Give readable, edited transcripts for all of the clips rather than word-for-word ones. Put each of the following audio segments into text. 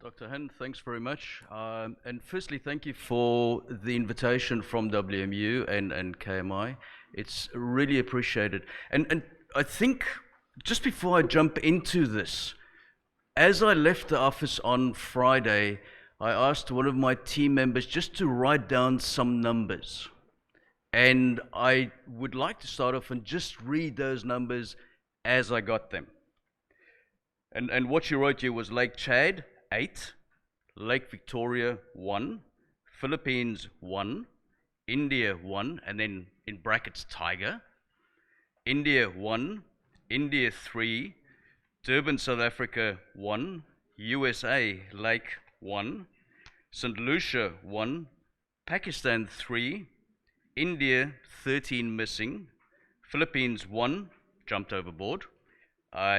Dr. Hen, thanks very much. And firstly, thank you for the invitation from WMU and KMI. It's really appreciated. And I think just before I jump into this, as I left the office on Friday, I asked one of my team members just to write down some numbers. And I would like to start off and just read those numbers as I got them. And what she wrote here was Lake Chad, 8, Lake Victoria, 1, Philippines, 1, India, 1, and then in brackets, Tiger, India, 1, India, 3, Durban, South Africa, 1, USA, Lake, 1, St. Lucia, 1, Pakistan, 3, India, 13 missing, Philippines, 1, jumped overboard,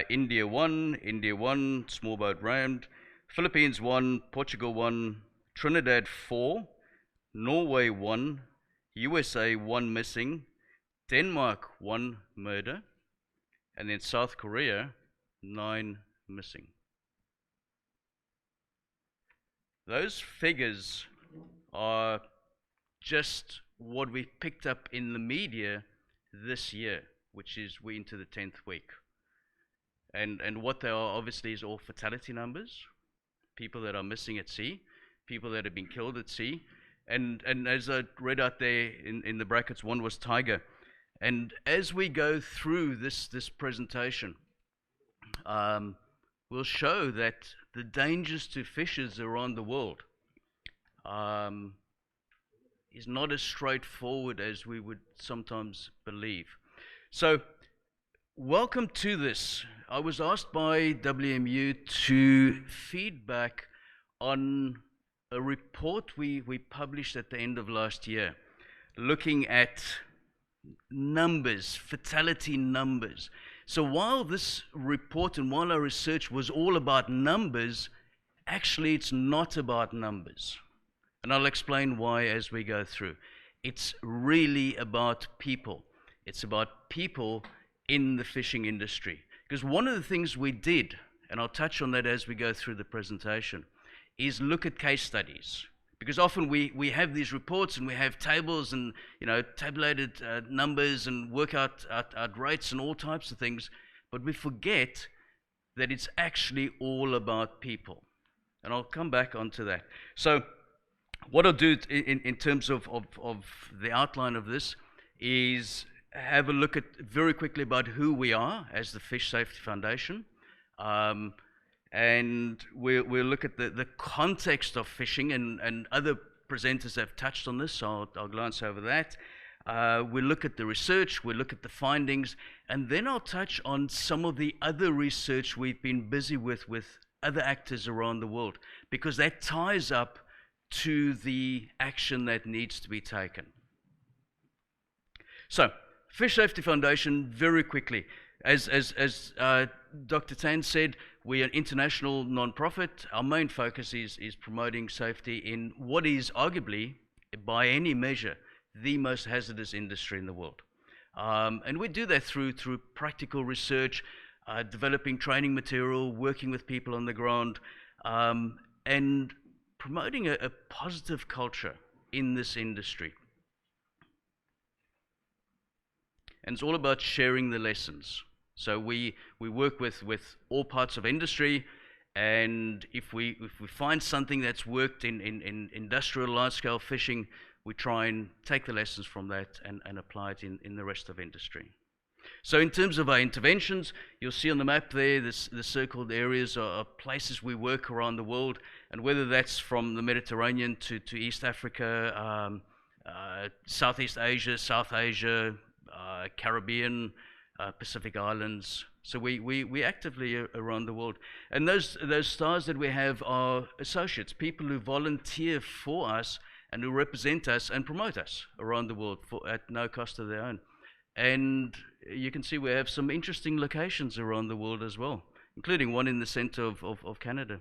India 1, small boat rammed, Philippines 1, Portugal 1, Trinidad 4, Norway 1, USA 1 missing, Denmark 1 murder, and then South Korea 9 missing. Those figures are just what we picked up in the media this year, which is we're into the 10th week. And what they are obviously is all fatality numbers, people that are missing at sea, people that have been killed at sea. And as I read out there in the brackets, one was Tiger. And as we go through this presentation, we'll show that the dangers to fishers around the world is not as straightforward as we would sometimes believe. So, welcome to this. I was asked by WMU to feedback on a report we published at the end of last year, looking at numbers, fatality numbers. So while this report and while our research was all about numbers, actually it's not about numbers. And I'll explain why as we go through. It's really about people. It's about people in the fishing industry. Because one of the things we did, and I'll touch on that as we go through the presentation, is look at case studies. Because often we have these reports and we have tables and tabulated numbers and work out rates and all types of things, but we forget that it's actually all about people. And I'll come back onto that. So what I'll do in terms of the outline of this is have a look at very quickly about who we are as the Fish Safety Foundation, and we'll look at the context of fishing, and other presenters have touched on this, so I'll glance over that. We'll look at the research, we'll look at the findings, and then I'll touch on some of the other research we've been busy with other actors around the world, because that ties up to the action that needs to be taken. So, Fish Safety Foundation, very quickly, as Dr. Tan said, we're an international non-profit. Our main focus is promoting safety in what is arguably, by any measure, the most hazardous industry in the world. And we do that through practical research, developing training material, working with people on the ground, and promoting a positive culture in this industry. And it's all about sharing the lessons. So we work with all parts of industry, and if we find something that's worked in industrial large-scale fishing, we try and take the lessons from that and apply it in the rest of industry. So in terms of our interventions, you'll see on the map there, the circled areas are places we work around the world, and whether that's from the Mediterranean to East Africa, Southeast Asia, South Asia, Caribbean, Pacific Islands. So we actively around the world. And those stars that we have are associates, people who volunteer for us and who represent us and promote us around the world at no cost of their own. And you can see we have some interesting locations around the world as well, including one in the center of Canada.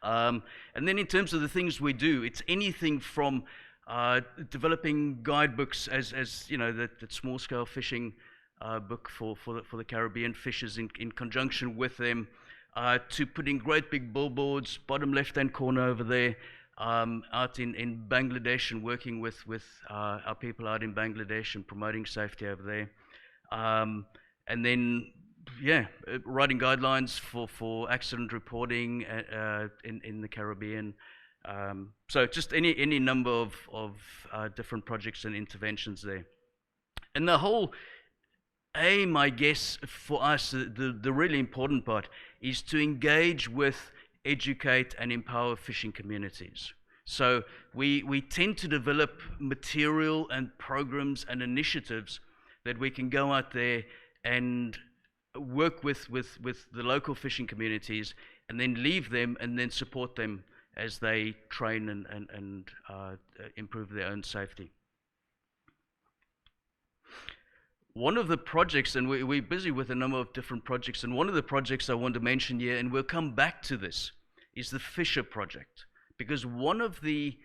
And then in terms of the things we do, it's anything from developing guidebooks as you know, that small-scale fishing book for the Caribbean fishers in conjunction with them, to putting great big billboards, bottom left-hand corner over there, out in Bangladesh and working with our people out in Bangladesh and promoting safety over there. And then, yeah, writing guidelines for accident reporting in the Caribbean. So just any number of different projects and interventions there. And the whole aim, I guess, for us, the really important part is to engage with, educate, and empower fishing communities. So we tend to develop material and programs and initiatives that we can go out there and work with the local fishing communities, and then leave them and then support them as they train and improve their own safety. One of the projects, and we're busy with a number of different projects, and one of the projects I want to mention here, and we'll come back to this, is the Fisher Project. Because one of the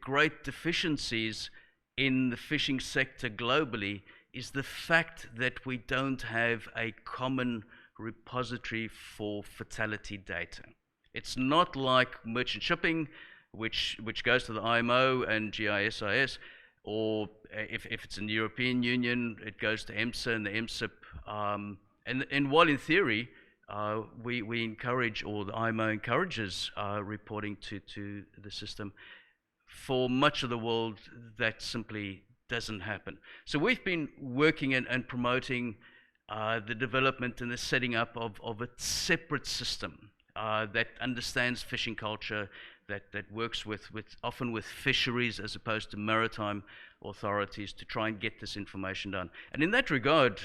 great deficiencies in the fishing sector globally is the fact that we don't have a common repository for fatality data. It's not like merchant shipping, which goes to the IMO and GISIS, or if it's in the European Union, it goes to EMSA and the EMSIP. And while in theory, we encourage, or the IMO encourages reporting to the system, for much of the world that simply doesn't happen. So we've been working and promoting the development and the setting up of a separate system that understands fishing culture, that works often with fisheries as opposed to maritime authorities, to try and get this information done. And in that regard,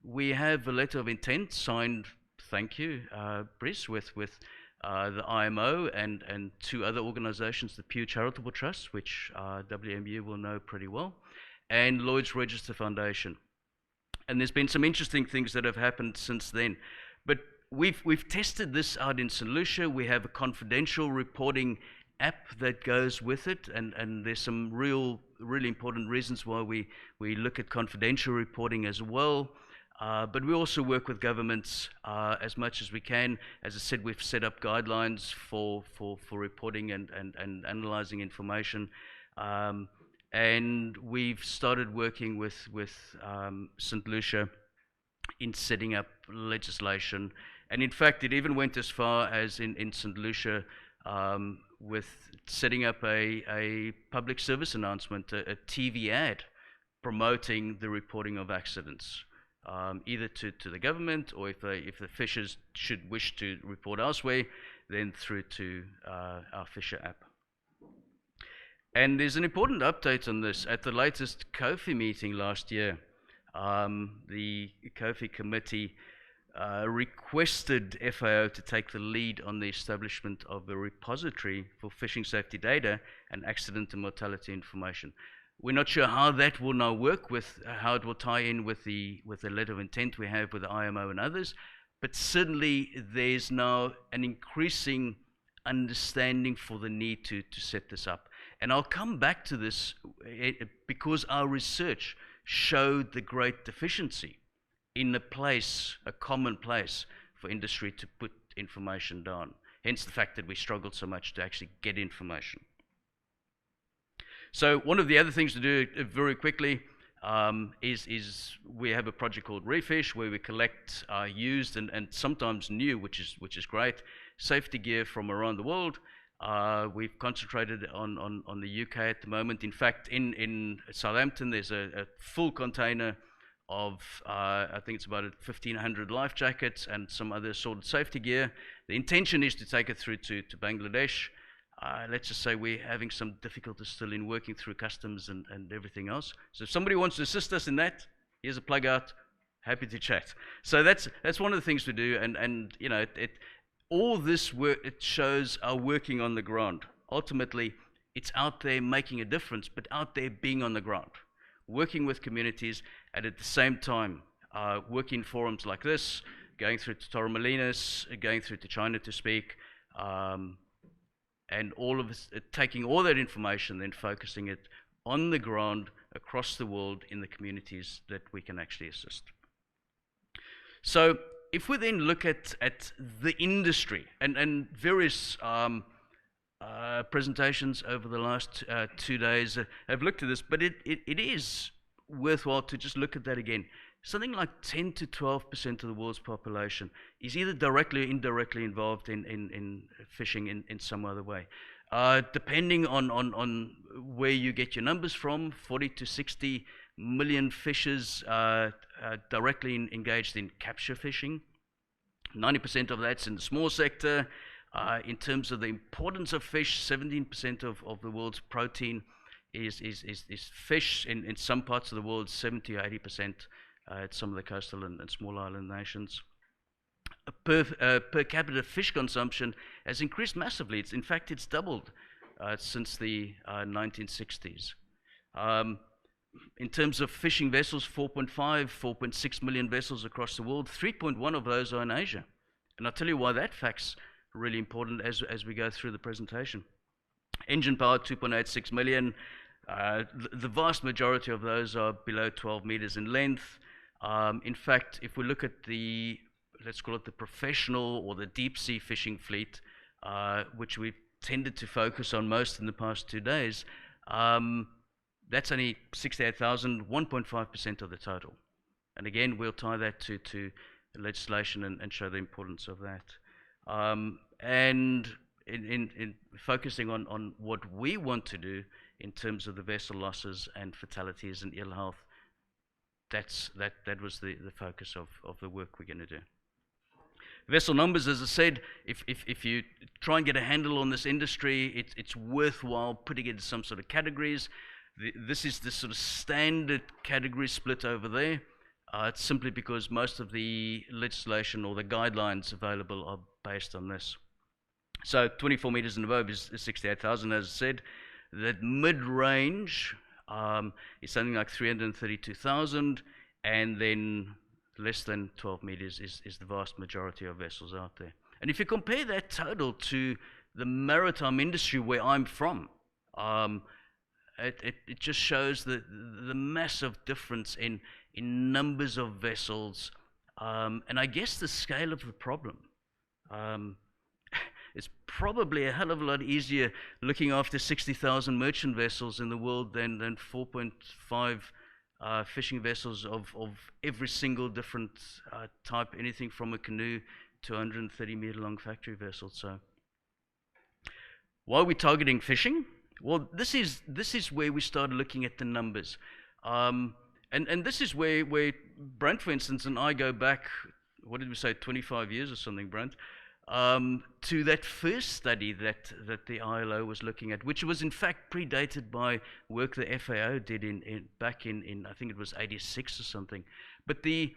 we have a letter of intent signed, thank you, Brice, with the IMO and two other organizations, the Pew Charitable Trust, which WMU will know pretty well, and Lloyd's Register Foundation. And there's been some interesting things that have happened since then. But we've tested this out in St. Lucia. We have a confidential reporting app that goes with it, and there's some really important reasons why we look at confidential reporting as well. But we also work with governments as much as we can. As I said, we've set up guidelines for reporting and analyzing information. And we've started working with St. Lucia in setting up legislation. And in fact, it even went as far as in St. Lucia with setting up a public service announcement, a TV ad promoting the reporting of accidents, either to the government, or if the fishers should wish to report elsewhere, then through to our Fisher app. And there's an important update on this. At the latest COFI meeting last year, the COFI committee requested FAO to take the lead on the establishment of a repository for fishing safety data and accident and mortality information. We're not sure how that will now work, with how it will tie in with the letter of intent we have with the IMO and others, but certainly there's now an increasing understanding for the need to set this up. And I'll come back to this because our research showed the great deficiency in a common place for industry to put information down. Hence the fact that we struggled so much to actually get information. So one of the other things to do very quickly is we have a project called Refish, where we collect used and sometimes new, which is great, safety gear from around the world. We've concentrated on the UK at the moment. In fact, in Southampton, there's a full container of, I think it's about 1,500 life jackets and some other assorted safety gear. The intention is to take it through to Bangladesh. Let's just say we're having some difficulties still in working through customs and everything else. So if somebody wants to assist us in that, here's a plug out, happy to chat. So that's one of the things we do, and you know, all this work, it shows our working on the ground. Ultimately, it's out there making a difference, but out there being on the ground, working with communities, and at the same time, working in forums like this, going through to Torremolinos, going through to China to speak, and all of us taking all that information, then focusing it on the ground across the world in the communities that we can actually assist. So if we then look at the industry and various presentations over the last 2 days have looked at this, but it is worthwhile to just look at that again. Something like 10 to 12% of the world's population is either directly or indirectly involved in fishing in some other way. Depending on where you get your numbers from, 40 to 60 million fishers directly engaged in capture fishing. 90% of that's in the small sector. In terms of the importance of fish, 17% of the world's protein is fish. In some parts of the world, 70 or 80% at some of the coastal and small island nations. Per capita fish consumption has increased massively. In fact, it's doubled since the 1960s. In terms of fishing vessels, 4.6 million vessels across the world. 3.1 of those are in Asia. And I'll tell you why that fact's really important as we go through the presentation. Engine power, 2.86 million. The vast majority of those are below 12 meters in length. In fact, if we look at the, let's call it the professional or the deep sea fishing fleet, which we've tended to focus on most in the past 2 days, that's only 68,000, 1.5% of the total. And again, we'll tie that to legislation and show the importance of that. And in focusing on what we want to do in terms of the vessel losses and fatalities and ill health, that was the focus of the work we're going to do. Vessel numbers, as I said, if you try and get a handle on this industry, it's worthwhile putting it into some sort of categories. This is the sort of standard category split over there. It's simply because most of the legislation or the guidelines available are based on this. So 24 meters and above is 68,000, as I said. That mid-range is something like 332,000, and then less than 12 meters is the vast majority of vessels out there. And if you compare that total to the maritime industry where I'm from, it just shows the massive difference in numbers of vessels, and I guess the scale of the problem. It's probably a hell of a lot easier looking after 60,000 merchant vessels in the world than 4.5 fishing vessels of every single different type, anything from a canoe to 130 meter long factory vessel. So why are we targeting fishing? Well, this is where we started looking at the numbers. And this is where Brent, for instance, and I go back, what did we say, 25 years or something, Brent, to that first study that the ILO was looking at, which was in fact predated by work the FAO did back in I think it was 86 or something. But the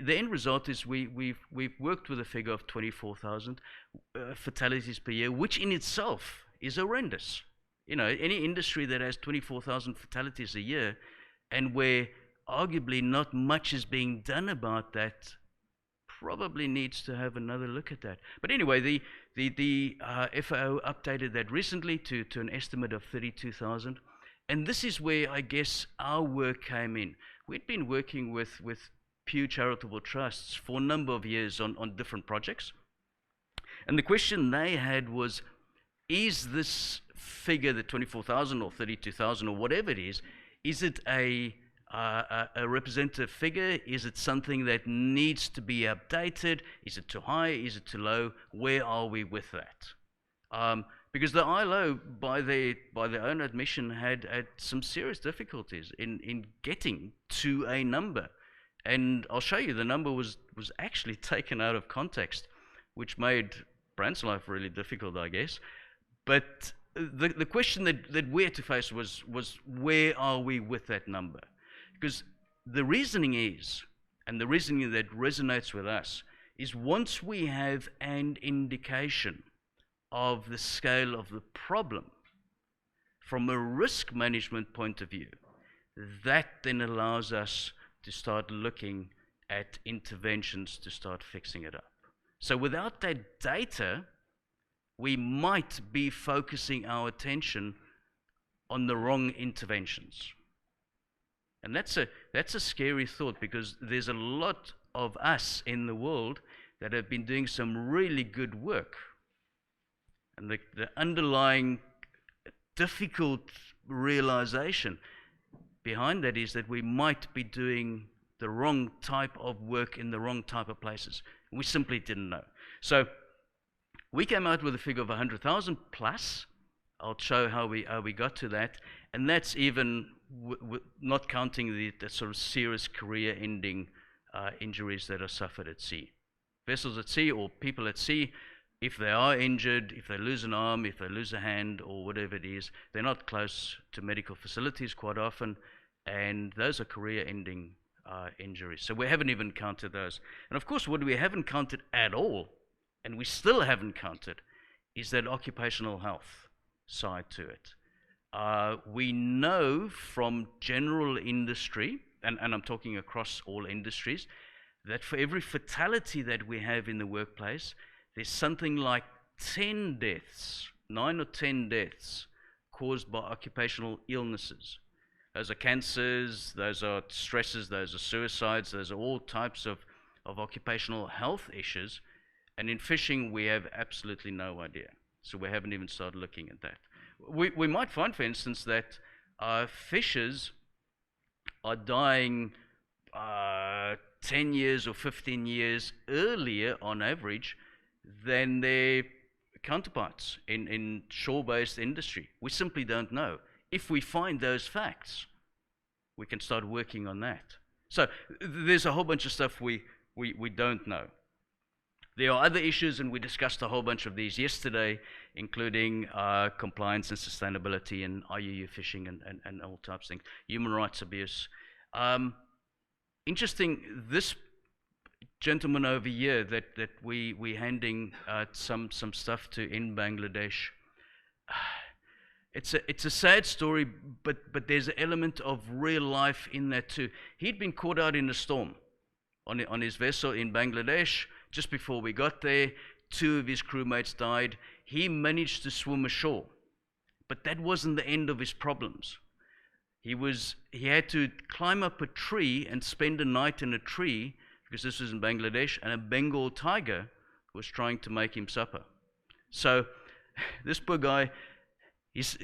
end result is we've worked with a figure of 24,000 fatalities per year, which in itself is horrendous. You know, any industry that has 24,000 fatalities a year, and where arguably not much is being done about that, probably needs to have another look at that. But anyway, the FAO updated that recently to an estimate of 32,000, and this is where I guess our work came in. We'd been working with Pew Charitable Trusts for a number of years on different projects, and the question they had was, is this figure, the 24,000 or 32,000 or whatever it is it a representative figure? Is it something that needs to be updated? Is it too high? Is it too low? Where are we with that? Because the ILO, by their own admission, had some serious difficulties in getting to a number. And I'll show you, the number was actually taken out of context, which made Brandt's life really difficult, I guess. But the question that we had to face was where are we with that number? Because the reasoning is, and the reasoning that resonates with us, is once we have an indication of the scale of the problem from a risk management point of view, that then allows us to start looking at interventions to start fixing it up. So without that data, we might be focusing our attention on the wrong interventions. And that's a scary thought, because there's a lot of us in the world that have been doing some really good work. And the underlying difficult realization behind that is that we might be doing the wrong type of work in the wrong type of places. We simply didn't know. So we came out with a figure of 100,000 plus. I'll show how we got to that. And that's even not counting the sort of serious career-ending injuries that are suffered at sea. Vessels at sea or people at sea, if they are injured, if they lose an arm, if they lose a hand or whatever it is, they're not close to medical facilities quite often, and those are career-ending injuries. So we haven't even counted those. And of course, what we haven't counted at all, and we still haven't counted, is that occupational health side to it. We know from general industry, and I'm talking across all industries, that for every fatality that we have in the workplace, there's something like 10 deaths, 9 or 10 deaths caused by occupational illnesses. Those are cancers, those are stresses, those are suicides, those are all types of occupational health issues. And in fishing, we have absolutely no idea. So we haven't even started looking at that. We might find, for instance, that fishers are dying 10 years or 15 years earlier on average than their counterparts in shore-based industry. We simply don't know. If we find those facts, we can start working on that. So there's a whole bunch of stuff we don't know. There are other issues, and we discussed a whole bunch of these yesterday, including compliance and sustainability and IUU fishing and all types of things, human rights abuse. Interesting, this gentleman over here that we handing some stuff to in Bangladesh, it's a sad story, but there's an element of real life in that too. He'd been caught out in a storm on his vessel in Bangladesh. Just before we got there, 2 of his crewmates died. He managed to swim ashore, but that wasn't the end of his problems. He had to climb up a tree and spend a night in a tree, because this was in Bangladesh, and a Bengal tiger was trying to make him supper. So this poor guy, he's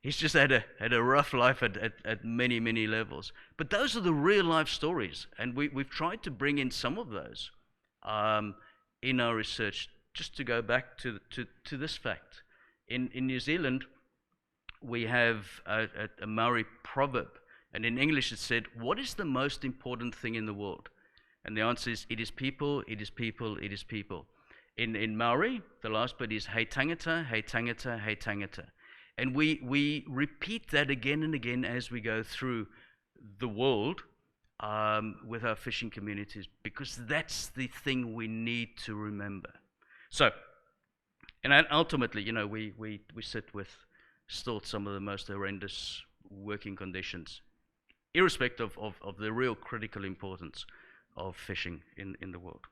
just had a rough life at many levels. But those are the real life stories, and we've tried to bring in some of those in our research, just to go back to this fact. In New Zealand, we have a Maori proverb, and in English it said, "What is the most important thing in the world?" And the answer is, it is people, it is people, it is people. In Maori, the last bit is hei tangata, hei tangata, hei tangata. And we repeat that again and again as we go through the world with our fishing communities, because that's the thing we need to remember. So, and ultimately, we sit with still some of the most horrendous working conditions, irrespective of the real critical importance of fishing in the world.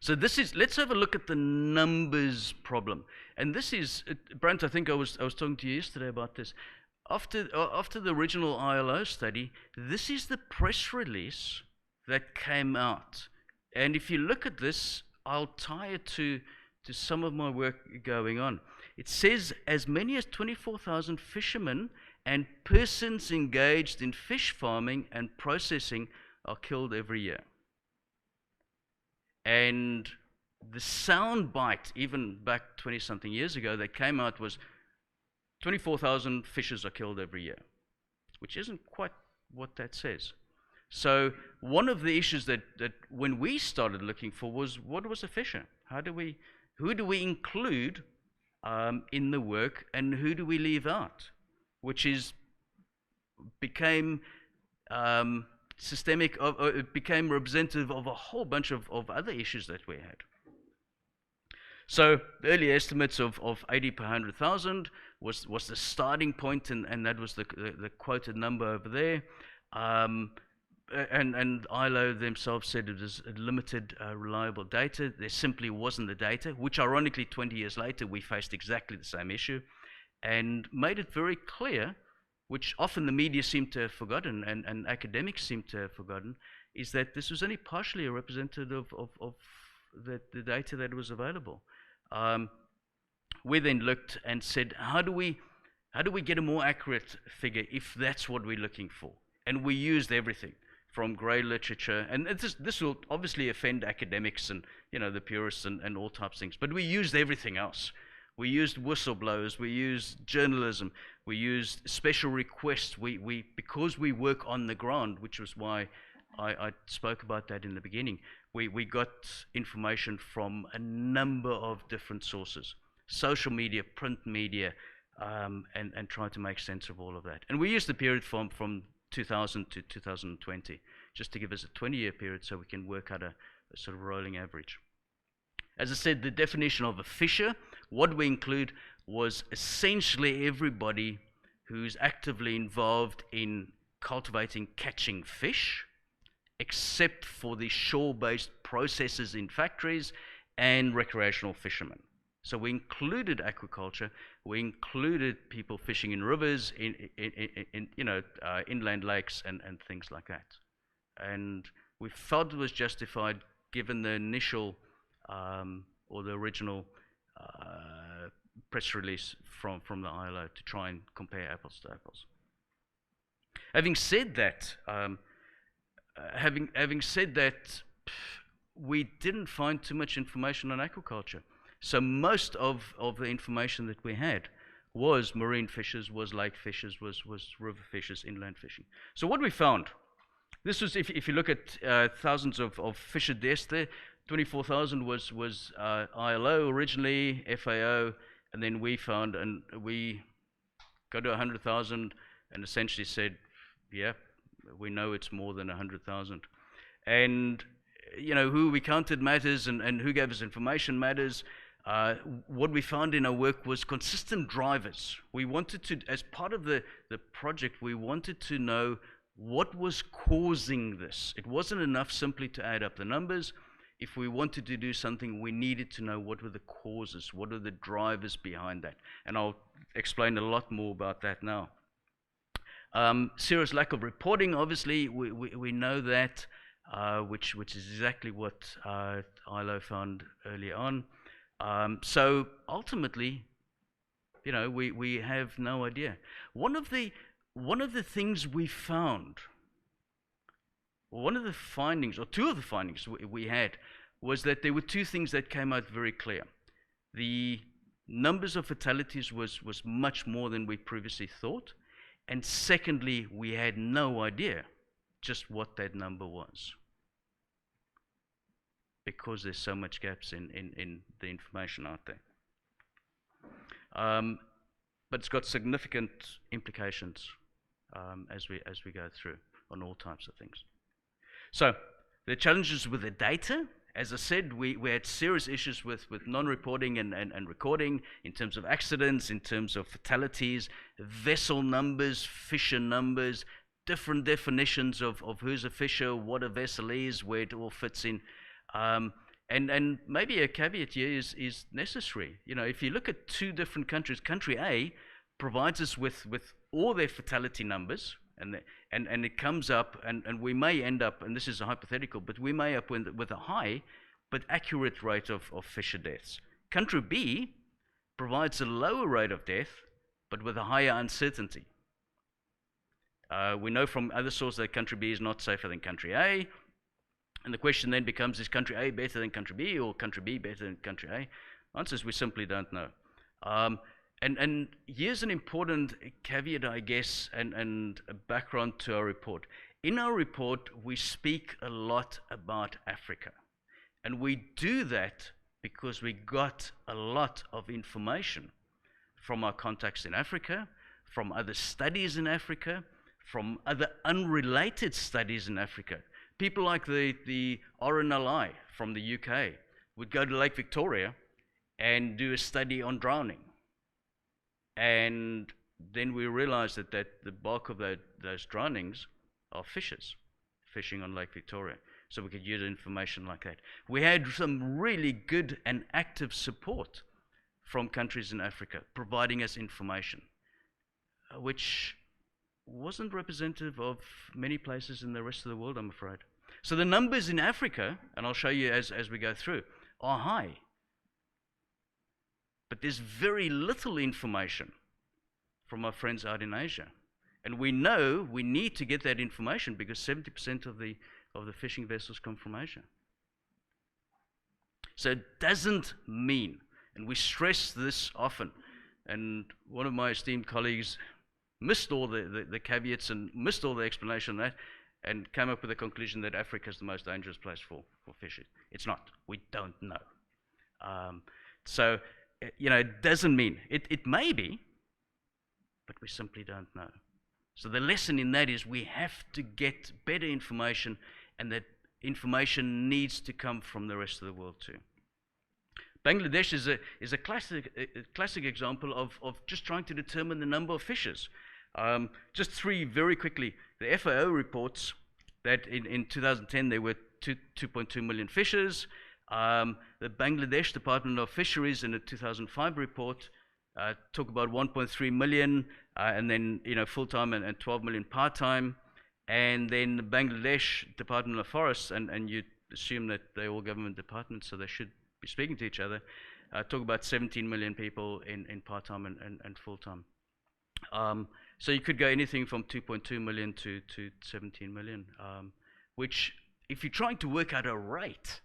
So let's have a look at the numbers problem. And this is, Brent, I think I was talking to you yesterday about this. After the original ILO study, this is the press release that came out. And if you look at this, I'll tie it to some of my work going on. It says as many as 24,000 fishermen and persons engaged in fish farming and processing are killed every year. And the sound bite, even back 20-something years ago, that came out was 24,000 fishers are killed every year, which isn't quite what that says. So one of the issues that when we started looking for was, what was a fisher? Who do we include in the work, and who do we leave out? Which became systemic, it became representative of a whole bunch of other issues that we had. So the early estimates of 80 per 100,000 was the starting point, and that was the quoted number over there. And ILO themselves said it was limited reliable data. There simply wasn't the data, which ironically 20 years later we faced exactly the same issue, and made it very clear, which often the media seem to have forgotten and academics seem to have forgotten, is that this was only partially a representative of the data that was available. Um, we then looked and said, how do we get a more accurate figure if that's what we're looking for? And we used everything from grey literature, and this will obviously offend academics and the purists and all types of things, but we used everything else. We used whistleblowers, we used journalism, we used special requests. Because we work on the ground, which was why I spoke about that in the beginning. We got information from a number of different sources, social media, print media, and try to make sense of all of that. And we used the period from 2000 to 2020, just to give us a 20-year period so we can work out a sort of rolling average. As I said, the definition of a fisher, what we include was essentially everybody who's actively involved in cultivating, catching fish, except for the shore-based processors in factories and recreational fishermen. So we included aquaculture, we included people fishing in rivers, in inland lakes and things like that. And we felt it was justified given the initial or the original press release from the ILO to try and compare apples to apples. Having said that, we didn't find too much information on aquaculture. So most of the information that we had was marine fishes, was lake fishes, was river fishes, inland fishing. So what we found, this was, if you look at thousands of fisher deaths there, 24,000 was ILO originally, FAO, and then we found, and we got to 100,000 and essentially said, yeah, we know it's more than 100,000. And who we counted matters, and who gave us information matters. What we found in our work was consistent drivers. We wanted to, as part of the project, we wanted to know what was causing this. It wasn't enough simply to add up the numbers. If we wanted to do something, we needed to know what were the causes, what are the drivers behind that. And I'll explain a lot more about that now. Serious lack of reporting, obviously, we know that, which is exactly what ILO found early on. So ultimately, we have no idea. One of the things we found, one of the findings, or two of the findings we had, was that there were two things that came out very clear. The numbers of fatalities was much more than we previously thought, and secondly, we had no idea just what that number was, because there's so much gaps in the information out there. But it's got significant implications as we go through on all types of things. So the challenges with the data, as I said, we had serious issues with non-reporting and recording in terms of accidents, in terms of fatalities, vessel numbers, fisher numbers, different definitions of who's a fisher, what a vessel is, where it all fits in. And maybe a caveat here is necessary. If you look at two different countries, country A provides us with all their fatality numbers, and it comes up, and we may end up, and this is a hypothetical, but we may up with a high but accurate rate of fisher deaths. Country B provides a lower rate of death, but with a higher uncertainty. We know from other sources that country B is not safer than country A. And the question then becomes, is country A better than country B, or country B better than country A? Answer is we simply don't know. And here's an important caveat, I guess, and a background to our report. In our report, we speak a lot about Africa. And we do that because we got a lot of information from our contacts in Africa, from other studies in Africa, from other unrelated studies in Africa. People like the RNLI from the UK would go to Lake Victoria and do a study on drowning. And then we realized that the bulk of those drownings are fishers fishing on Lake Victoria. So we could use information like that. We had some really good and active support from countries in Africa providing us information, which wasn't representative of many places in the rest of the world, I'm afraid. So the numbers in Africa, and I'll show you as we go through, are high. But there's very little information from our friends out in Asia. And we know we need to get that information because 70% of the fishing vessels come from Asia. So it doesn't mean, and we stress this often, and one of my esteemed colleagues missed all the caveats and missed all the explanation of that, and came up with the conclusion that Africa is the most dangerous place for fishing. It's not. We don't know. So, it doesn't mean. It may be, but we simply don't know. So the lesson in that is we have to get better information, and that information needs to come from the rest of the world too. Bangladesh is a classic example of just trying to determine the number of fishes. Just three very quickly. The FAO reports that in 2010 there were 2.2 million fishes. The Bangladesh Department of Fisheries in the 2005 report talk about 1.3 million, and then full-time and 12 million part-time. And then the Bangladesh Department of Forests, and you assume that they're all government departments, so they should be speaking to each other, talk about 17 million people in part-time and full-time. So you could go anything from 2.2 million to 17 million, which, if you're trying to work out a rate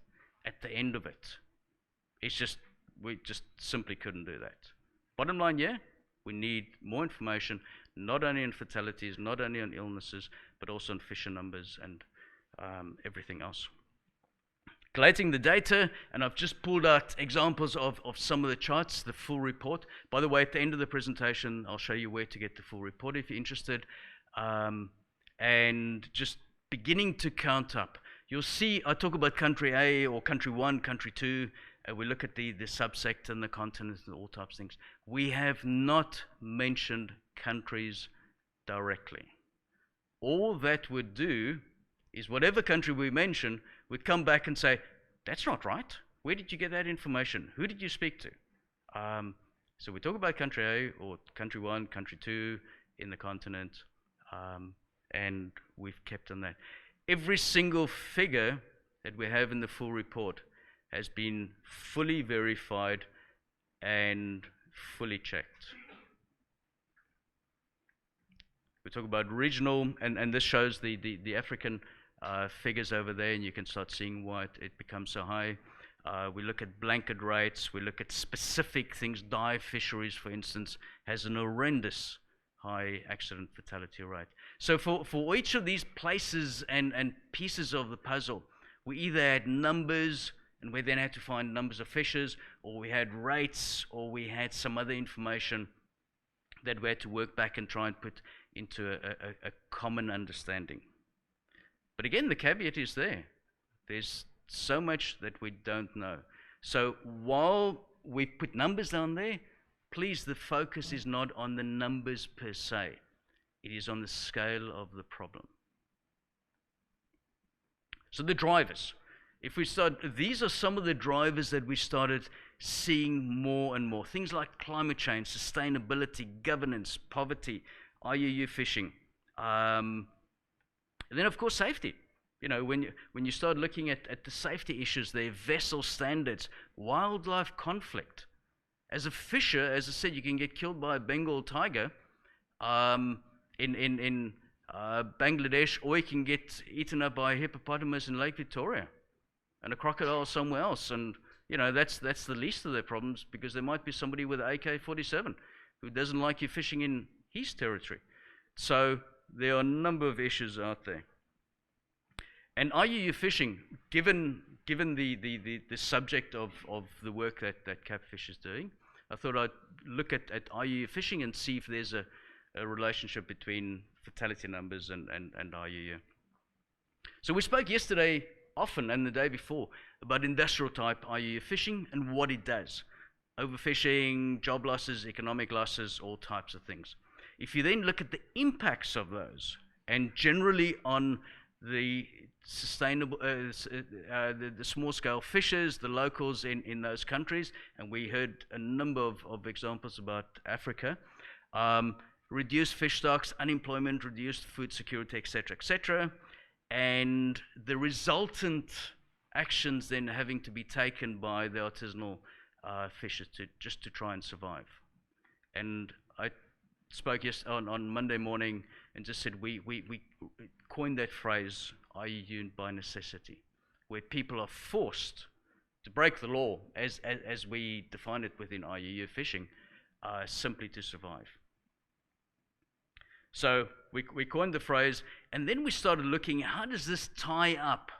at the end of it, we just simply couldn't do that. Bottom line, we need more information, not only on fatalities, not only on illnesses, but also on fisher numbers and everything else. Collating the data, and I've just pulled out examples of some of the charts, the full report. By the way, at the end of the presentation, I'll show you where to get the full report if you're interested. And just beginning to count up. You'll see, I talk about country A or country 1, country 2. We look at the subsector and the continents and all types of things. We have not mentioned countries directly. All that would do is whatever country we mention, we'd come back and say, that's not right. Where did you get that information? Who did you speak to? So we talk about country A or country 1, country 2 in the continent, and we've kept on that. Every single figure that we have in the full report has been fully verified and fully checked. We talk about regional, and this shows the African figures over there, and you can start seeing why it becomes so high. We look at blanket rates, we look at specific things. Dive fisheries, for instance, has an horrendous high accident fatality rate. So for each of these places and pieces of the puzzle, we either had numbers, and we then had to find numbers of fishes, or we had rates, or we had some other information that we had to work back and try and put into a common understanding. But again, the caveat is there. There's so much that we don't know. So while we put numbers down there, please, the focus is not on the numbers per se. It is on the scale of the problem. So the drivers. If we start, these are some of the drivers that we started seeing more and more. Things like climate change, sustainability, governance, poverty, IUU fishing. And then, of course, safety. When you start looking at the safety issues there, vessel standards, wildlife conflict. As a fisher, as I said, you can get killed by a Bengal tiger in Bangladesh, or you can get eaten up by a hippopotamus in Lake Victoria, and a crocodile somewhere else. And that's the least of their problems, because there might be somebody with an AK-47 who doesn't like you fishing in his territory. So there are a number of issues out there. And IUU fishing, given the subject of the work that Capfish is doing, I thought I'd look at IUU fishing and see if there's a relationship between fatality numbers and IUU. So we spoke yesterday often, and the day before, about industrial type IUU fishing and what it does. Overfishing, job losses, economic losses, all types of things. If you then look at the impacts of those, and generally on the sustainable, the small scale fishers, the locals in those countries, and we heard a number of examples about Africa, reduced fish stocks, unemployment, reduced food security, etc., etc. and the resultant actions then having to be taken by the artisanal fishers just to try and survive. And I spoke on Monday morning and just said we coined that phrase, IUU by necessity, where people are forced to break the law as we define it within IUU fishing, simply to survive. So we coined the phrase, and then we started looking, how does this tie up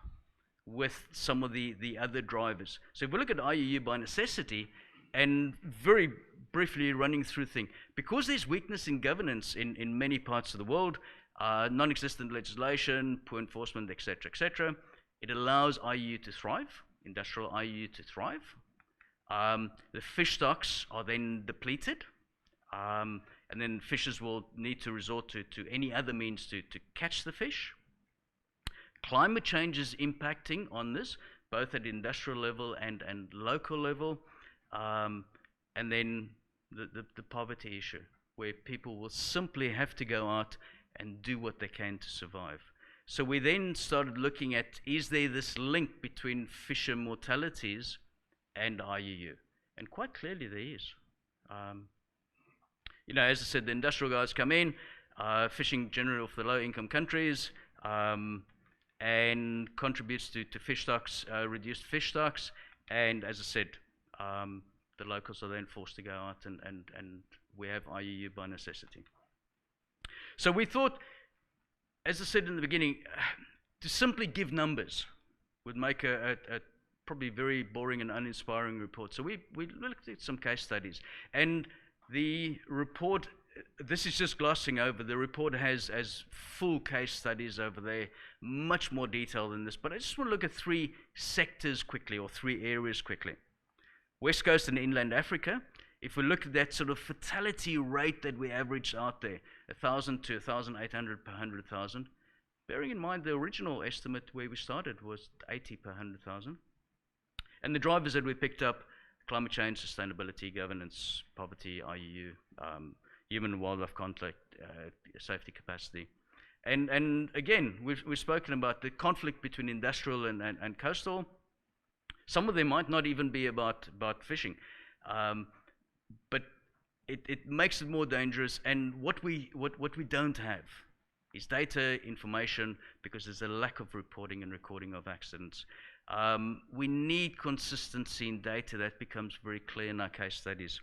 with some of the other drivers? So if we look at IUU by necessity, and very briefly running through things, because there's weakness in governance in many parts of the world, non-existent legislation, poor enforcement, etc., it allows IUU to thrive, industrial IUU to thrive. The fish stocks are then depleted, and then fishers will need to resort to any other means to catch the fish. Climate change is impacting on this, both at industrial level and local level. And then the poverty issue, where people will simply have to go out and do what they can to survive. So we then started looking at, is there this link between fisher mortalities and IUU? And quite clearly there is. You know, as I said, the industrial guys come in, fishing generally off the low-income countries, and contributes to fish stocks, reduced fish stocks, and as I said, the locals are then forced to go out, and we have IUU by necessity. So we thought, as I said in the beginning, to simply give numbers would make a probably very boring and uninspiring report. So we looked at some case studies, and the report, this is just glossing over, the report has full case studies over there, much more detail than this, but I just want to look at 3 sectors quickly, or 3 areas quickly. West Coast and inland Africa, if we look at that sort of fatality rate that we averaged out there, 1,000 to 1,800 per 100,000, bearing in mind the original estimate where we started was 80 per 100,000. And the drivers that we picked up, climate change, sustainability, governance, poverty, IUU, human and wildlife conflict, safety capacity. And again, we've spoken about the conflict between industrial and coastal. Some of them might not even be about fishing, but it makes it more dangerous. And what we don't have is data, information, because there's a lack of reporting and recording of accidents. We need consistency in data. That becomes very clear in our case studies.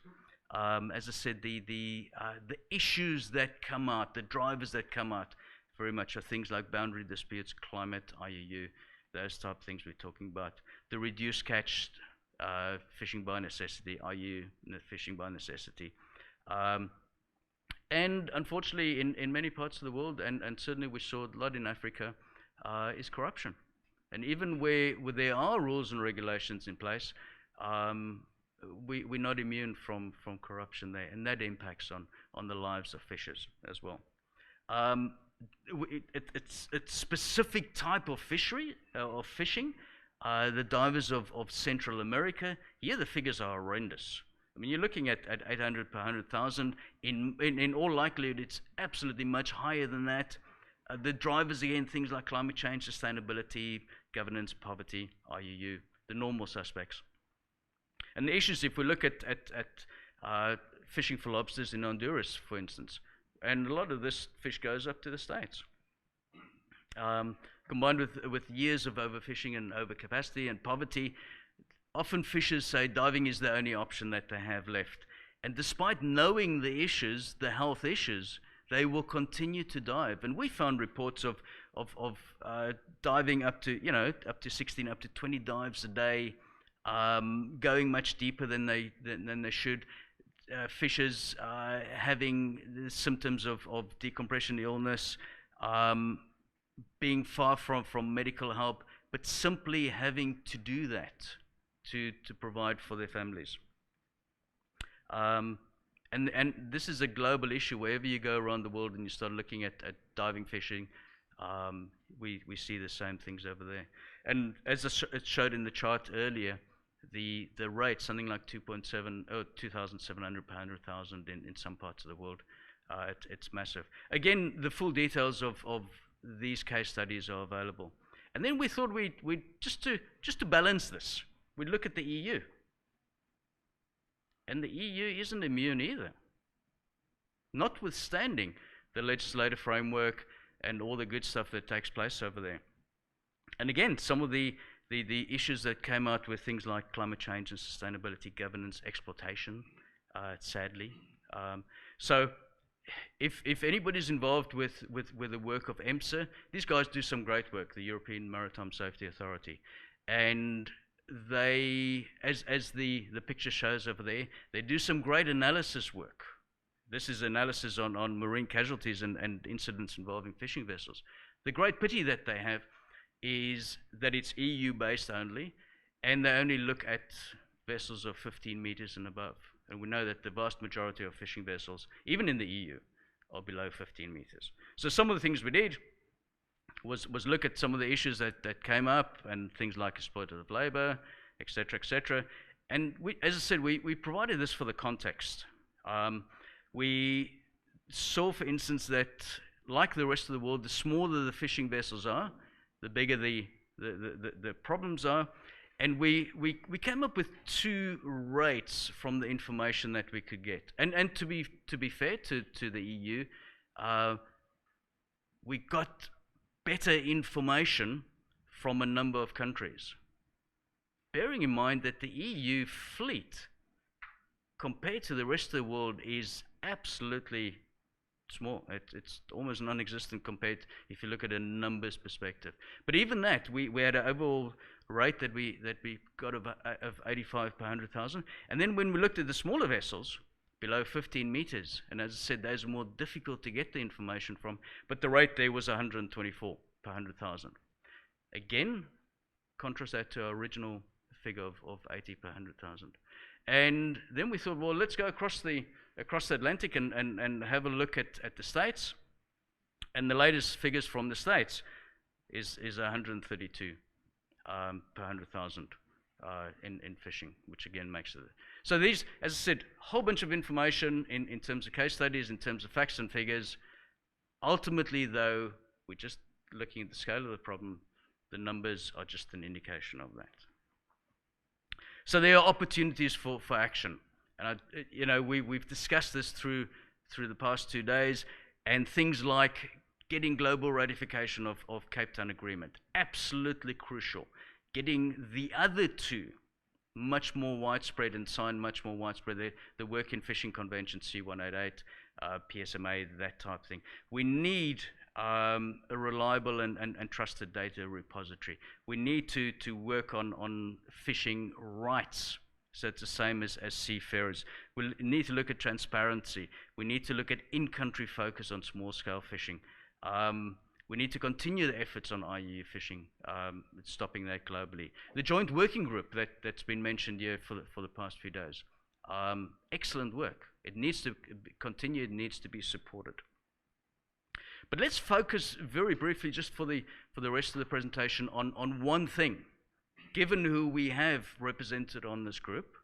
As I said, the issues that come out, the drivers that come out, very much are things like boundary disputes, climate, IUU, those type of things we're talking about. The reduced catch, fishing by necessity, IUU, fishing by necessity. And unfortunately, in many parts of the world, and certainly we saw a lot in Africa, is corruption. And even where there are rules and regulations in place, we're not immune from corruption there, and that impacts on the lives of fishers as well. It's a specific type of fishery, of fishing. The divers of Central America, here the figures are horrendous. I mean, you're looking at 800 per 100,000. In all likelihood, it's absolutely much higher than that. The drivers, again, things like climate change, sustainability, governance, poverty, IUU, the normal suspects. And the issues, if we look at fishing for lobsters in Honduras, for instance, and a lot of this fish goes up to the States. Combined with years of overfishing and overcapacity and poverty, often fishers say diving is the only option that they have left. And despite knowing the issues, the health issues, they will continue to dive. And we found reports of diving up to 16, up to 20 dives a day, going much deeper than they should. Fishers having the symptoms of decompression illness, being far from medical help, but simply having to do that to provide for their families. And this is a global issue. Wherever you go around the world and you start looking at diving fishing, we see the same things over there. And as it showed in the chart earlier, the rate, something like 2,700 per 100,000 in some parts of the world, it's massive. Again, the full details of these case studies are available. And then we thought we'd just to balance this, we'd look at the EU. And the EU isn't immune either, notwithstanding the legislative framework and all the good stuff that takes place over there. And again, some of the issues that came out with things like climate change and sustainability, governance, exploitation, sadly. So if anybody's involved with the work of EMSA, these guys do some great work, the European Maritime Safety Authority. And they, as the picture shows over there, they do some great analysis work. This is analysis on marine casualties and incidents involving fishing vessels. The great pity that they have is that it's EU-based only, and they only look at vessels of 15 meters and above. And we know that the vast majority of fishing vessels, even in the EU, are below 15 meters. So some of the things we did was look at some of the issues that came up, and things like exploitative labor, etc., etc. And we, as I said, we provided this for the context. We saw, for instance, that like the rest of the world, the smaller the fishing vessels are, the bigger the problems are. And we came up with two rates from the information that we could get. And to be fair to the EU, we got better information from a number of countries. Bearing in mind that the EU fleet, compared to the rest of the world, is absolutely small. It's almost non-existent compared if you look at a numbers perspective. But even that, we had an overall rate that we got of 85 per 100,000. And then when we looked at the smaller vessels, below 15 meters, and as I said, those are more difficult to get the information from, but the rate there was 124 per 100,000. Again, contrast that to our original figure of 80 per 100,000. And then we thought, well, let's go across the Atlantic and have a look at the States. And the latest figures from the States is 132 per 100,000 in fishing, which again makes it. So these, as I said, a whole bunch of information in terms of case studies, in terms of facts and figures. Ultimately, though, we're just looking at the scale of the problem. The numbers are just an indication of that. So there are opportunities for action. And we've discussed this through the past 2 days, and things like getting global ratification of Cape Town Agreement, absolutely crucial. Getting the other two much more widespread and signed much more widespread, the Work in Fishing Convention, C188, PSMA, that type of thing. We need a reliable and trusted data repository. We need to work on fishing rights. So it's the same as seafarers. We need to look at transparency. We need to look at in-country focus on small-scale fishing. We need to continue the efforts on IUU fishing, stopping that globally. The joint working group that's been mentioned here for the past few days. Excellent work. It needs to continue. It needs to be supported. But let's focus very briefly, just for the rest of the presentation, on one thing. Given who we have represented on this group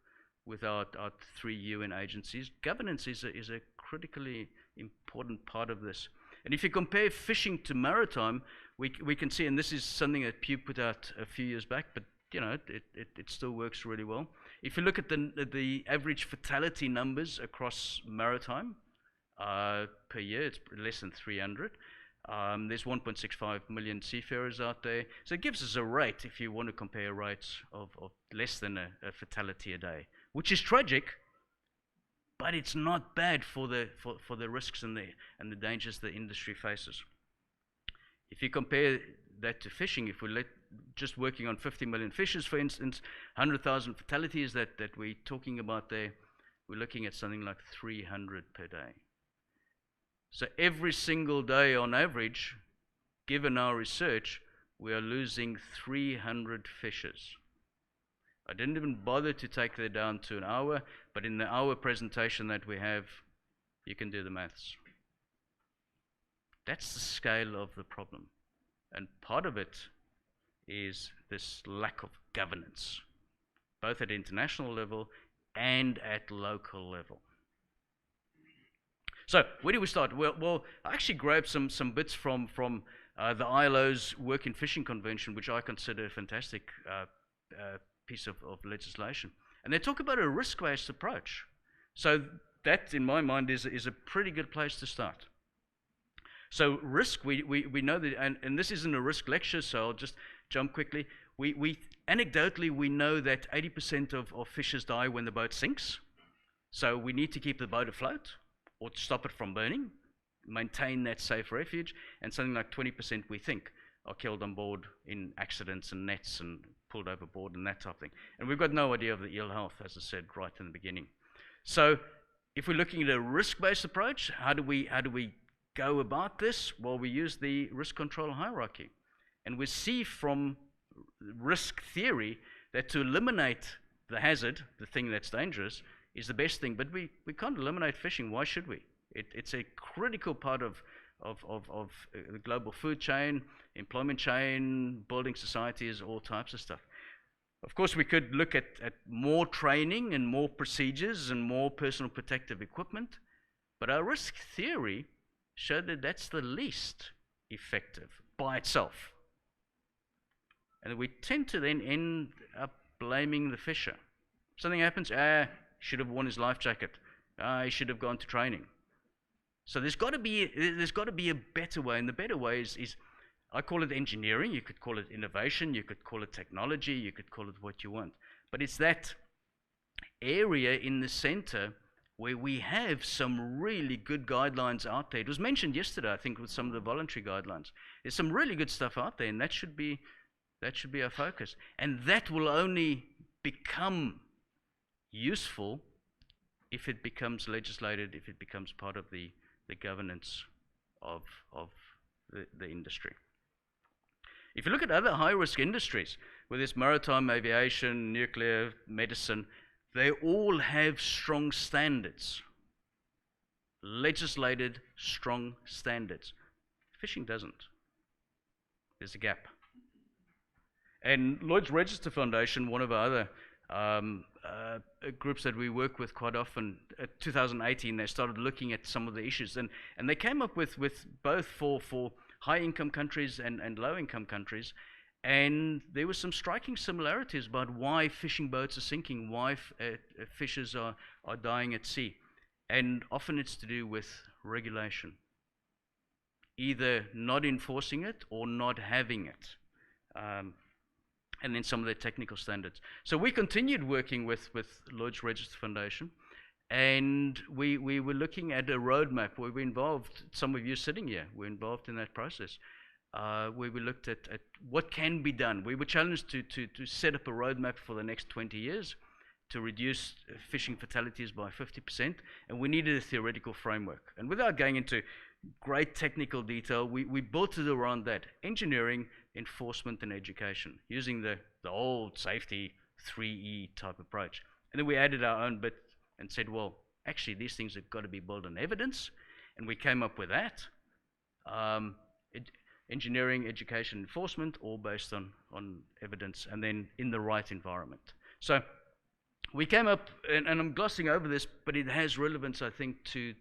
with our 3 UN agencies, governance is a critically important part of this. And if you compare fishing to maritime, we can see, and this is something that Pew put out a few years back, but it still works really well. If you look at the average fatality numbers across maritime per year, it's less than 300. There's 1.65 million seafarers out there. So it gives us a rate, if you want to compare rates, of less than a fatality a day, which is tragic, but it's not bad for the risks and the dangers the industry faces. If you compare that to fishing, if we're just working on 50 million fishes, for instance, 100,000 fatalities that we're talking about there, we're looking at something like 300 per day. So every single day on average, given our research, we are losing 300 fishes. I didn't even bother to take that down to an hour, but in the hour presentation that we have, you can do the maths. That's the scale of the problem. And part of it is this lack of governance, both at international level and at local level. So where do we start? Well, I actually grabbed some bits from the ILO's Work in Fishing Convention, which I consider a fantastic piece of legislation. And they talk about a risk-based approach. So that, in my mind, is a pretty good place to start. So risk, we know that, and this isn't a risk lecture, so I'll just jump quickly. Anecdotally, we know that 80% of fishers die when the boat sinks. So we need to keep the boat afloat or to stop it from burning, maintain that safe refuge, and something like 20% we think are killed on board in accidents and nets and pulled overboard and that type of thing. And we've got no idea of the ill health, as I said right in the beginning. So if we're looking at a risk-based approach, how do we go about this? Well, we use the risk control hierarchy. And we see from risk theory that to eliminate the hazard, the thing that's dangerous, is the best thing. But we can't eliminate fishing. Why should we? It's a critical part of the global food chain, employment chain, building societies, all types of stuff. Of course, we could look at more training and more procedures and more personal protective equipment, but our risk theory showed that that's the least effective by itself. And we tend to then end up blaming the fisher. Something happens, he should have worn his life jacket, he should have gone to training. So there's got to be a better way, and the better way is I call it engineering, you could call it innovation, you could call it technology, you could call it what you want. But it's that area in the center where we have some really good guidelines out there. It was mentioned yesterday, I think, with some of the voluntary guidelines. There's some really good stuff out there, and that should be our focus. And that will only become useful if it becomes legislated, if it becomes part of the governance of the industry. If you look at other high-risk industries, whether it's maritime, aviation, nuclear, medicine, they all have strong standards, legislated strong standards. Fishing doesn't. There's a gap. And Lloyd's Register Foundation, one of our other groups that we work with quite often, 2018, they started looking at some of the issues. And they came up with both for high-income countries and low-income countries. And there were some striking similarities about why fishing boats are sinking, why fishers are dying at sea. And often it's to do with regulation, either not enforcing it or not having it. And then some of the technical standards. So we continued working with Lloyd's Register Foundation, and we were looking at a roadmap where we involved, some of you sitting here, were involved in that process, where we looked at what can be done. We were challenged to set up a roadmap for the next 20 years to reduce fishing fatalities by 50%, and we needed a theoretical framework. And without going into great technical detail, we built it around that: engineering, enforcement, and education, using the old safety 3E type approach. And then we added our own bit and said, well, actually these things have got to be built on evidence, and we came up with that. Engineering, education, enforcement, all based on evidence, and then in the right environment. So we came up, and I'm glossing over this, but it has relevance, I think, to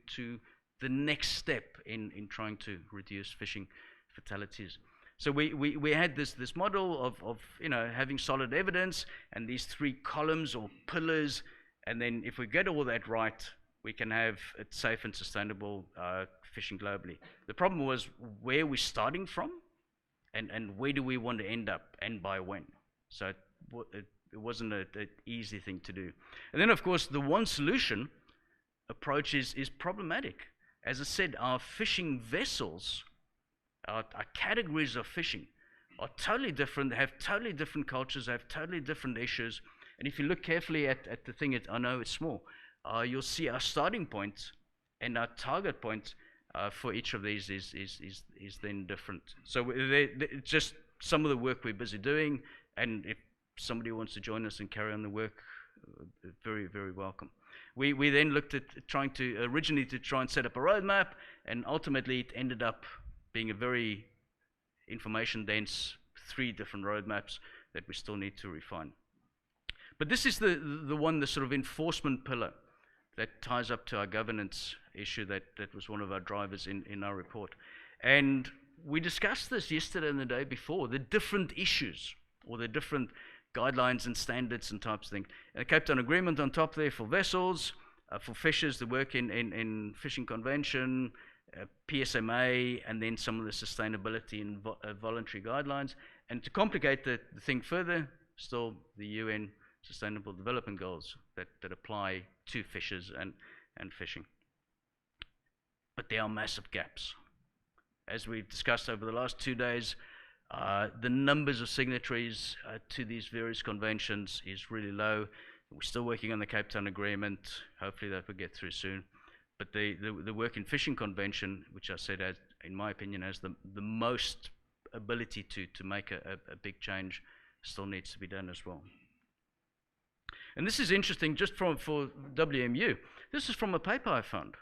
the next step in trying to reduce fishing fatalities. So we had this model of having solid evidence and these three columns or pillars, and then if we get all that right, we can have it safe and sustainable fishing globally. The problem was where we're starting from, and where do we want to end up, and by when. So it wasn't an easy thing to do. And then, of course, the one solution approach is problematic. As I said, our fishing vessels, our categories of fishing, are totally different. They have totally different cultures. They have totally different issues. And if you look carefully at the thing, I know it's small, you'll see our starting point and our target point for each of these is then different. So it's just some of the work we're busy doing, and if somebody wants to join us and carry on the work, very, very welcome. We then looked at originally to try and set up a roadmap, and ultimately it ended up being a very information-dense 3 different roadmaps that we still need to refine. But this is the sort of enforcement pillar that ties up to our governance issue that was one of our drivers in our report. And we discussed this yesterday and the day before, the different issues or the different guidelines and standards and types of things. And the Cape Town Agreement on top there for vessels, for fishers, the work in Fishing Convention, PSMA, and then some of the sustainability and voluntary guidelines. And to complicate the thing further, still the UN Sustainable Development Goals that apply to fishers and fishing. But there are massive gaps. As we've discussed over the last 2 days, the numbers of signatories to these various conventions is really low. We're still working on the Cape Town Agreement. Hopefully that will get through soon. But the work in Fishing Convention, which I said, has, in my opinion, has the most ability to make a big change, still needs to be done as well. And this is interesting just for WMU. This is from a paper I found.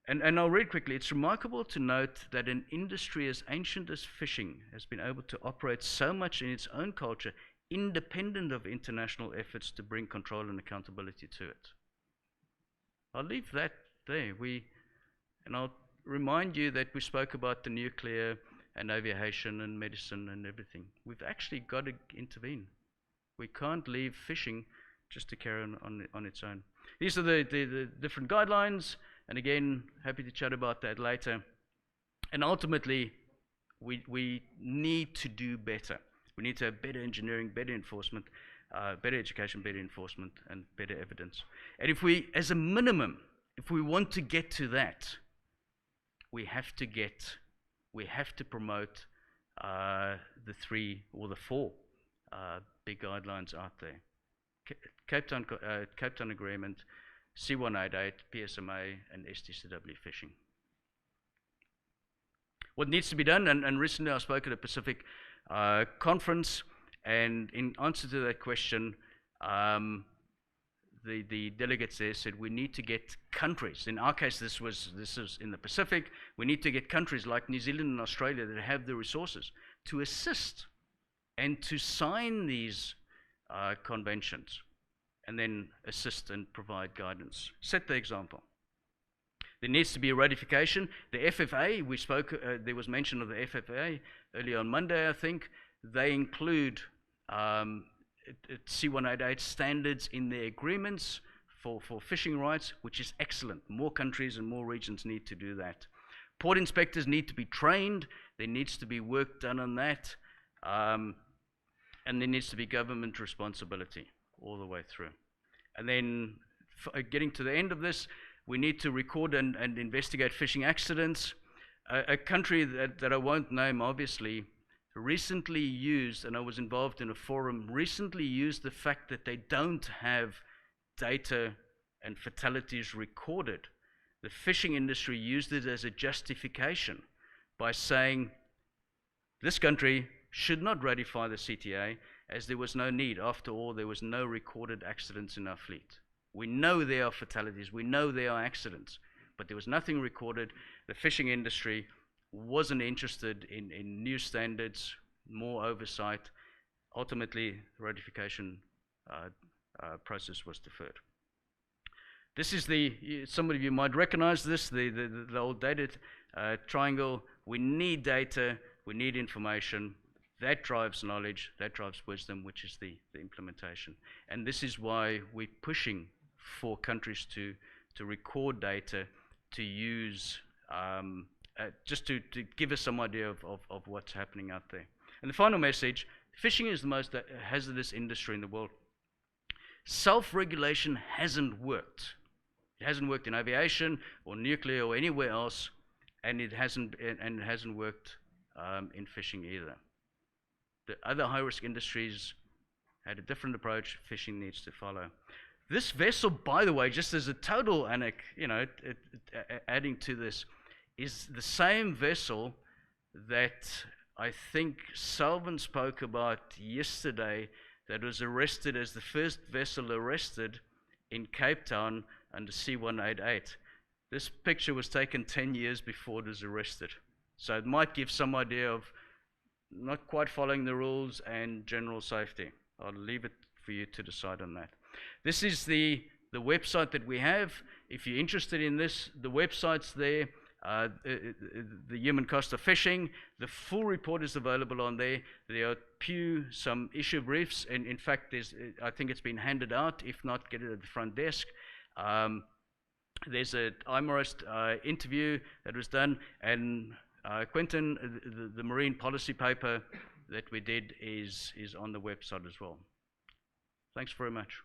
And I'll read quickly. It's remarkable to note that an industry as ancient as fishing has been able to operate so much in its own culture, independent of international efforts to bring control and accountability to it. I'll leave that there. And I'll remind you that we spoke about the nuclear and aviation and medicine and everything. We've actually got to intervene. We can't leave fishing just to carry on its own. These are the different guidelines. And again, happy to chat about that later. And ultimately, we need to do better. We need to have better engineering, better enforcement, better education, better enforcement, and better evidence. And if we, as a minimum, if we want to get to that, we have to promote the 3 or the 4 big guidelines out there. Cape Town Agreement, C188, PSMA, and STCW fishing. What needs to be done, and recently I spoke at a Pacific conference, and in answer to that question, the delegates there said we need to get countries. In our case, this is in the Pacific. We need to get countries like New Zealand and Australia that have the resources to assist and to sign these conventions, and then assist and provide guidance. Set the example. There needs to be a ratification. The FFA, we spoke, there was mention of the FFA earlier on Monday, I think. They include C188 standards in their agreements for fishing rights, which is excellent. More countries and more regions need to do that. Port inspectors need to be trained. There needs to be work done on that. And there needs to be government responsibility all the way through. And then getting to the end of this, we need to record and investigate fishing accidents. A country that I won't name, obviously, recently used, and I was involved in a forum, recently used the fact that they don't have data and fatalities recorded. The fishing industry used it as a justification by saying this country should not ratify the CTA as there was no need. After all, there was no recorded accidents in our fleet. We know there are fatalities, we know there are accidents, but there was nothing recorded. The fishing industry wasn't interested in new standards, more oversight. Ultimately, the ratification process was deferred. This is some of you might recognize this, the old data triangle. We need data, we need information. That drives knowledge, that drives wisdom, which is the implementation. And this is why we're pushing for countries to record data, to use, just to give us some idea of what's happening out there. And the final message, fishing is the most hazardous industry in the world. Self-regulation hasn't worked. It hasn't worked in aviation or nuclear or anywhere else, and it hasn't worked in fishing either. The other high-risk industries had a different approach. Fishing needs to follow. This vessel, by the way, just as a total adding to this, is the same vessel that I think Selvin spoke about yesterday, that was arrested as the first vessel arrested in Cape Town under C188. This picture was taken 10 years before it was arrested. So it might give some idea of not quite following the rules and general safety. I'll leave it for you to decide on that. This is the website that we have. If you're interested in this, the website's there. the human cost of fishing. The full report is available on there. There are some issue briefs, and in fact, I think it's been handed out. If not, get it at the front desk. There's an IMORIST interview that was done, and Quentin, the marine policy paper that we did is on the website as well. Thanks very much.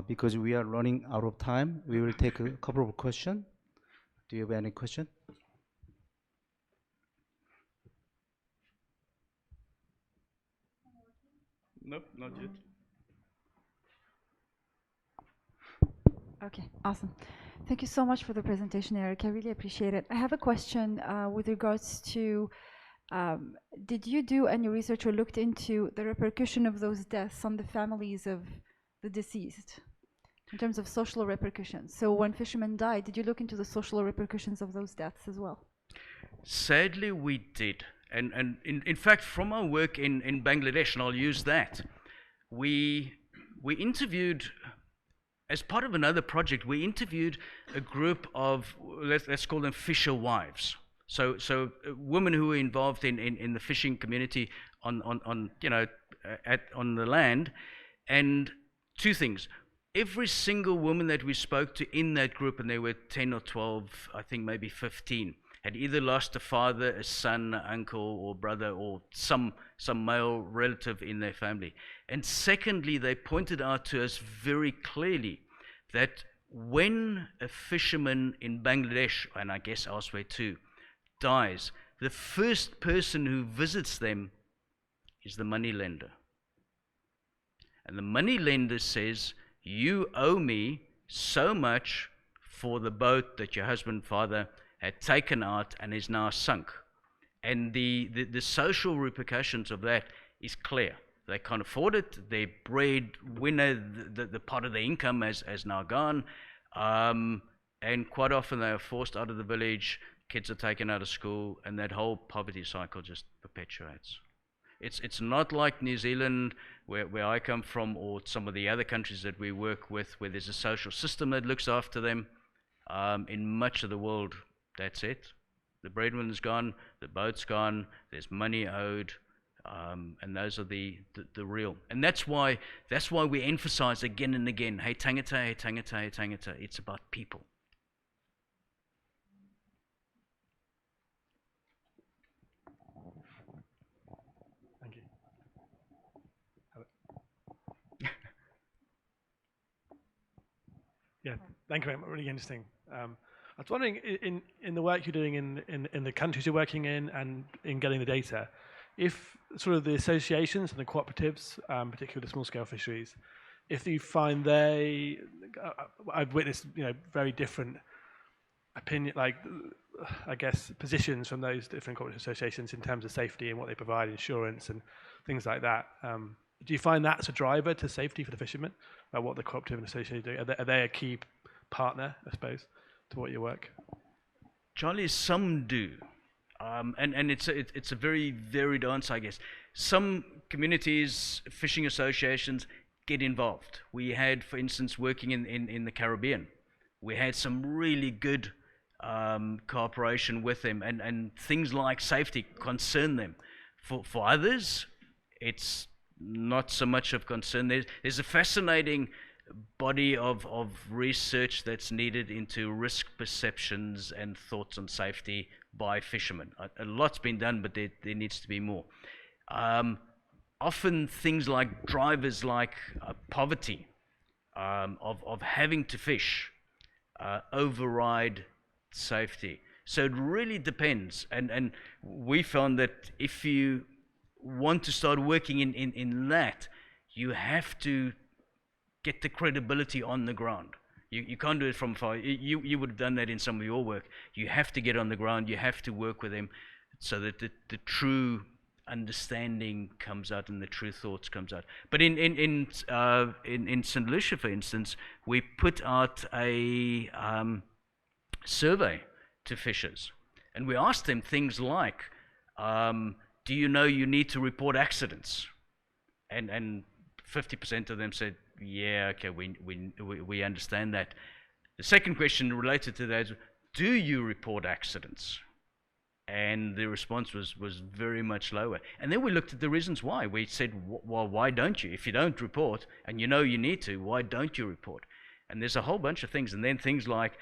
Because we are running out of time, we will take a couple of questions. Do you have any question? Nope, not yet. Okay, awesome. Thank you so much for the presentation, Eric. I really appreciate it. I have a question with regards to, did you do any research or looked into the repercussion of those deaths on the families of the deceased in terms of social repercussions? So when fishermen died, did you look into the social repercussions of those deaths as well? Sadly, we did. And in fact, from our work in Bangladesh, and I'll use that, we interviewed, as part of another project, we interviewed a group of, let's call them fisher wives. So women who were involved in the fishing community on the land. And two things. Every single woman that we spoke to in that group, and there were 10 or 12, I think maybe 15, had either lost a father, a son, an uncle, or brother, or some male relative in their family. And secondly, they pointed out to us very clearly that when a fisherman in Bangladesh, and I guess elsewhere too, dies, the first person who visits them is the moneylender. And the moneylender says, you owe me so much for the boat that your husband, father, had taken out and is now sunk. And the social repercussions of that is clear. They can't afford it. Their breadwinner, the part of their income has now gone. And quite often they are forced out of the village, kids are taken out of school, and that whole poverty cycle just perpetuates. It's not like New Zealand, where I come from, or some of the other countries that we work with, where there's a social system that looks after them. In much of the world, that's it. The breadwinner's gone, the boat's gone, there's money owed, and those are the real. And that's why we emphasize again and again, hey tangata, hey tangata, hey tangata. It's about people. Thank you. Yeah, thank you very much. Really interesting. I was wondering, in the work you're doing in the countries you're working in and in getting the data, if sort of the associations and the cooperatives, particularly the small-scale fisheries, if you find I've witnessed very different opinion, like I guess positions from those different cooperative associations in terms of safety and what they provide, insurance and things like that. Do you find that's a driver to safety for the fishermen? What the cooperative and association do? Are they a key partner, I suppose, to what your work? Charlie, some do. And it's a very varied answer, I guess. Some communities, fishing associations get involved. We had, for instance, working in the Caribbean, we had some really good cooperation with them, and things like safety concern them. For others, it's not so much of concern. There's a fascinating body of research that's needed into risk perceptions and thoughts on safety by fishermen. A lot's been done, but there needs to be more. Often things like drivers, like poverty, of having to fish, override safety. So it really depends. And we found that if you want to start working in that, you have to get the credibility on the ground. You can't do it from far. You would have done that in some of your work. You have to get on the ground. You have to work with them so that the true understanding comes out and the true thoughts comes out. But in St. Lucia, for instance, we put out a survey to fishers, and we asked them things like, do you know you need to report accidents? And 50% of them said, yeah, okay, we understand that. The second question related to that is, do you report accidents? And the response was very much lower. And then we looked at the reasons why. We said, well, why don't you? If you don't report, and you know you need to, why don't you report? And there's a whole bunch of things. And then things like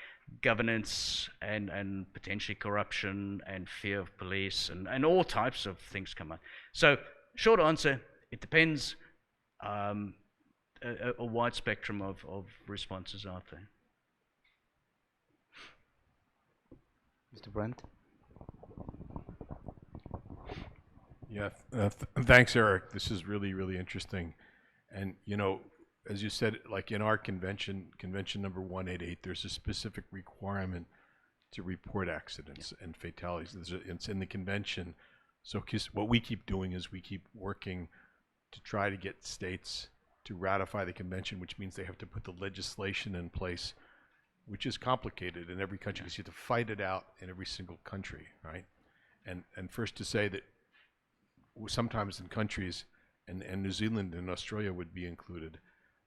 governance and potentially corruption and fear of police and all types of things come up. So short answer, it depends. A wide spectrum of responses out there. Mr. Brent? Yeah, thanks, Eric. This is really, really interesting. And, you know, as you said, like in our convention number 188, there's a specific requirement to report accidents and fatalities. It's in the convention. So what we keep doing is we keep working to try to get states to ratify the convention, which means they have to put the legislation in place, which is complicated in every country because you have to fight it out in every single country, right? And first to say that sometimes in countries, and New Zealand and Australia would be included,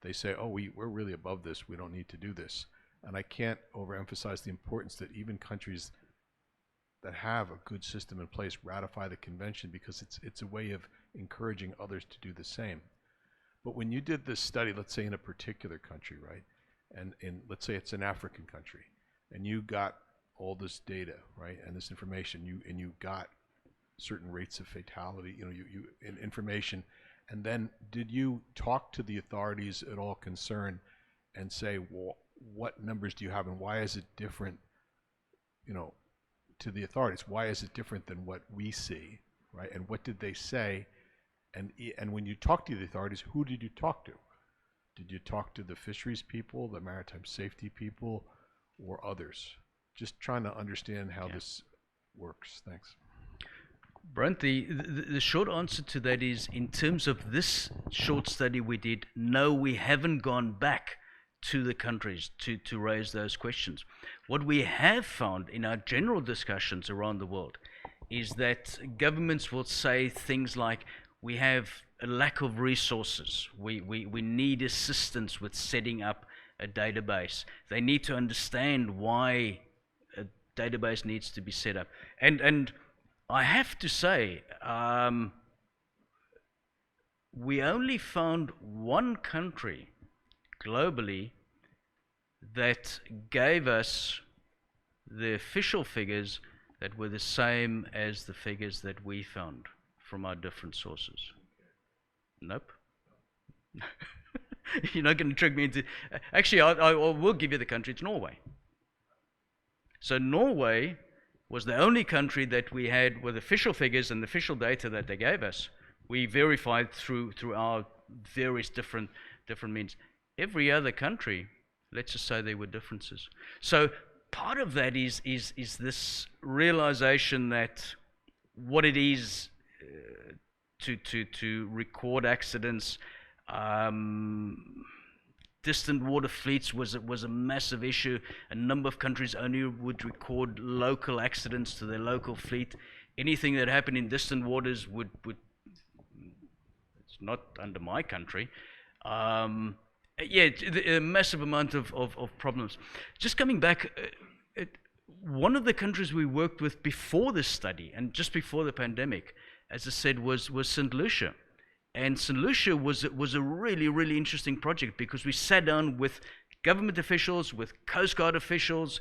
they say, oh, we're really above this, we don't need to do this. And I can't overemphasize the importance that even countries that have a good system in place ratify the convention, because it's a way of encouraging others to do the same. But when you did this study, let's say in a particular country, right, and let's say it's an African country, and you got all this data, right, and this information, you got certain rates of fatality, information, and then did you talk to the authorities at all concerned and say, well, what numbers do you have and why is it different, to the authorities? Why is it different than what we see, right? And what did they say? And when you talk to the authorities, who did you talk to? Did you talk to the fisheries people, the maritime safety people, or others? Just trying to understand how this works. Thanks. Brent, the short answer to that is, in terms of this short study we did, no, we haven't gone back to the countries to raise those questions. What we have found in our general discussions around the world is that governments will say things like, we have a lack of resources, we need assistance with setting up a database. They need to understand why a database needs to be set up. And I have to say, we only found one country globally that gave us the official figures that were the same as the figures that we found from our different sources. Nope. You're not going to trick me into... Actually, I will give you the country. It's Norway. So Norway was the only country that we had with official figures and official data that they gave us. We verified through our various different means. Every other country, let's just say there were differences. So part of that is this realization that what it is to record accidents. Distant water fleets was a massive issue. A number of countries only would record local accidents to their local fleet. Anything that happened in distant waters would it's not under my country. A massive amount of problems. Just coming back, one of the countries we worked with before this study and just before the pandemic, as I said, was St. Lucia. And St. Lucia was a really, really interesting project because we sat down with government officials, with Coast Guard officials,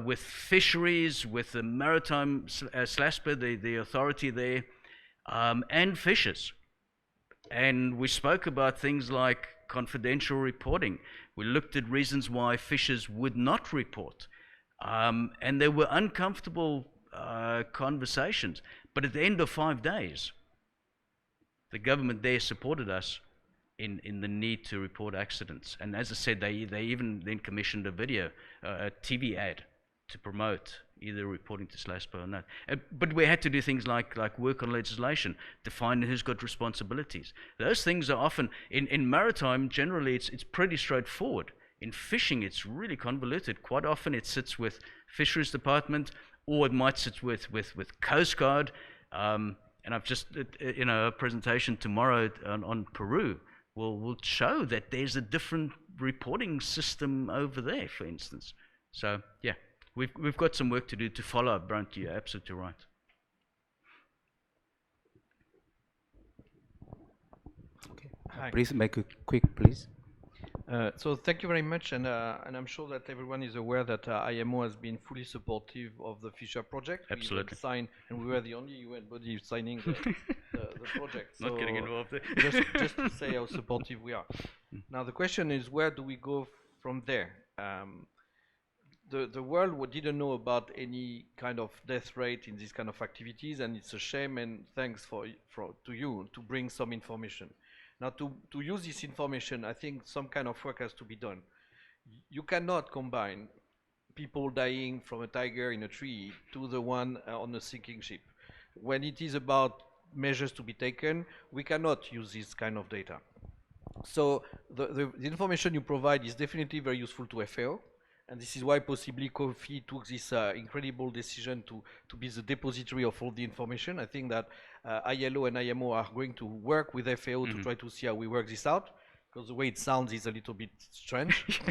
with fisheries, with the maritime SLASPA, the authority there, and fishers. And we spoke about things like confidential reporting. We looked at reasons why fishers would not report. And there were uncomfortable conversations. But at the end of 5 days, the government there supported us in the need to report accidents. And as I said, they even then commissioned a TV ad to promote either reporting to SLASPA or not. But we had to do things like work on legislation, define who's got responsibilities. Those things are often, in maritime, generally it's pretty straightforward. In fishing, it's really convoluted. Quite often it sits with Fisheries Department, or it might sit with Coast Guard. And I've just, a presentation tomorrow on Peru. will show that there's a different reporting system over there, for instance. So yeah, we've got some work to do to follow up, Brunt. You're absolutely right. Okay. Hi. Please make it quick, please. So thank you very much, and I'm sure that everyone is aware that IMO has been fully supportive of the Fisher project. Absolutely. We signed, and we were the only UN body signing the project. Not So getting involved there. just to say how supportive we are. Now the question is, where do we go from there? The world didn't know about any kind of death rate in these kind of activities, and it's a shame. And thanks to you to bring some information. Now, to use this information, I think some kind of work has to be done. You cannot combine people dying from a tiger in a tree to the one on a sinking ship. When it is about measures to be taken, we cannot use this kind of data. So the information you provide is definitely very useful to FAO. And this is why possibly COFI took this incredible decision to be the depository of all the information. I think that ILO and IMO are going to work with FAO to try to see how we work this out, because the way it sounds is a little bit strange.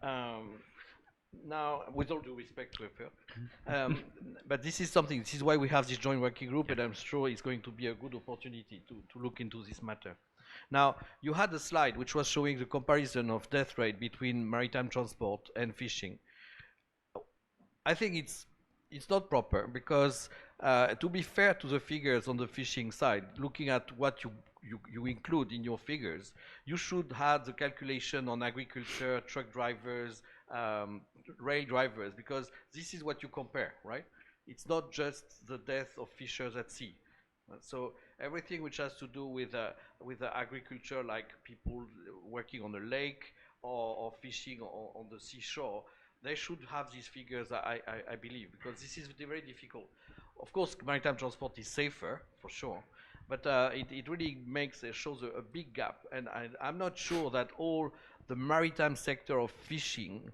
Now, with all due respect to FAO, but this is why we have this joint working group, and I'm sure it's going to be a good opportunity to look into this matter. Now, you had a slide which was showing the comparison of death rate between maritime transport and fishing. I think it's not proper, because to be fair to the figures on the fishing side, looking at what you include in your figures, you should have the calculation on agriculture, truck drivers, rail drivers, because this is what you compare, right? It's not just the death of fishers at sea. So everything which has to do with the agriculture, like people working on a lake or fishing on the seashore, they should have these figures, I believe, because this is very difficult. Of course, maritime transport is safer, for sure, but it really shows a big gap, and I'm not sure that all the maritime sector of fishing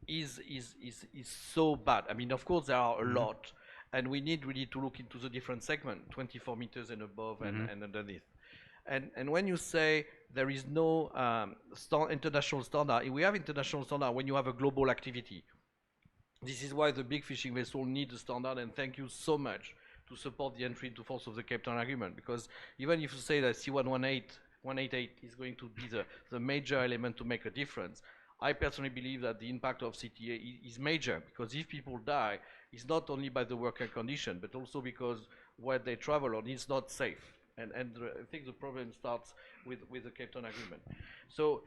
is so bad. I mean, of course, there are a lot, and we need really to look into the different segment, 24 meters and above and underneath. And when you say there is no international standard, we have international standard when you have a global activity. This is why the big fishing vessel need a standard, and thank you so much to support the entry into force of the Cape Town Agreement, because even if you say that C188 is going to be the major element to make a difference, I personally believe that the impact of CTA is major, because if people die, it's not only by the worker condition, but also because where they travel on is not safe. And I think the problem starts with the Cape Town Agreement. So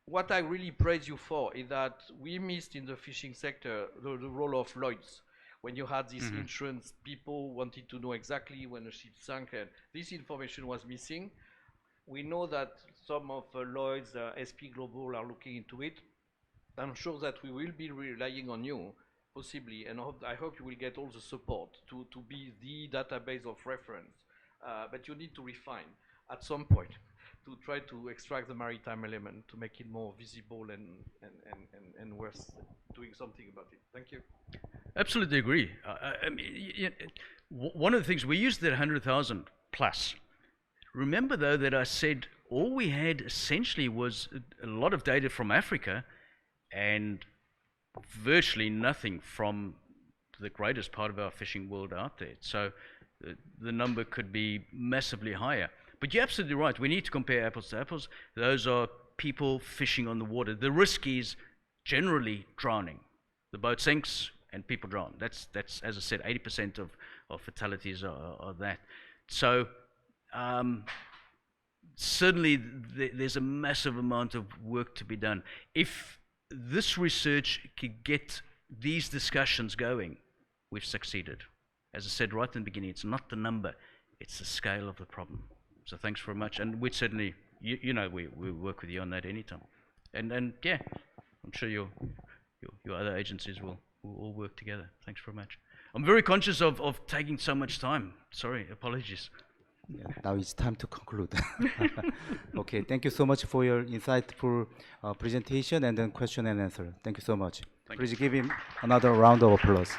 what I really praise you for is that we missed in the fishing sector the role of Lloyd's. When you had these insurance people wanted to know exactly when a ship sank, and this information was missing. We know that some of Lloyd's, SP Global are looking into it. I'm sure that we will be relying on you, possibly, and I hope you will get all the support to be the database of reference. But you need to refine at some point to try to extract the maritime element to make it more visible and worth doing something about it. Thank you. Absolutely agree. I mean, one of the things, we used that 100,000 plus. Remember, though, that I said all we had essentially was a lot of data from Africa and virtually nothing from the greatest part of our fishing world out there. So the number could be massively higher. But you're absolutely right. We need to compare apples to apples. Those are people fishing on the water. The risk is generally drowning. The boat sinks and people drown. That's as I said, 80% of fatalities are that. So certainly there's a massive amount of work to be done. If this research could get these discussions going, we've succeeded. As I said right in the beginning, it's not the number, it's the scale of the problem. So thanks very much, and we'd certainly, you know, we work with you on that anytime. And yeah, I'm sure your other agencies will all work together. Thanks very much. I'm very conscious of taking so much time. Sorry, apologies. Yeah, now it's time to conclude. Okay, thank you so much for your insightful presentation and then question and answer. Thank you so much. Please give him another round of applause.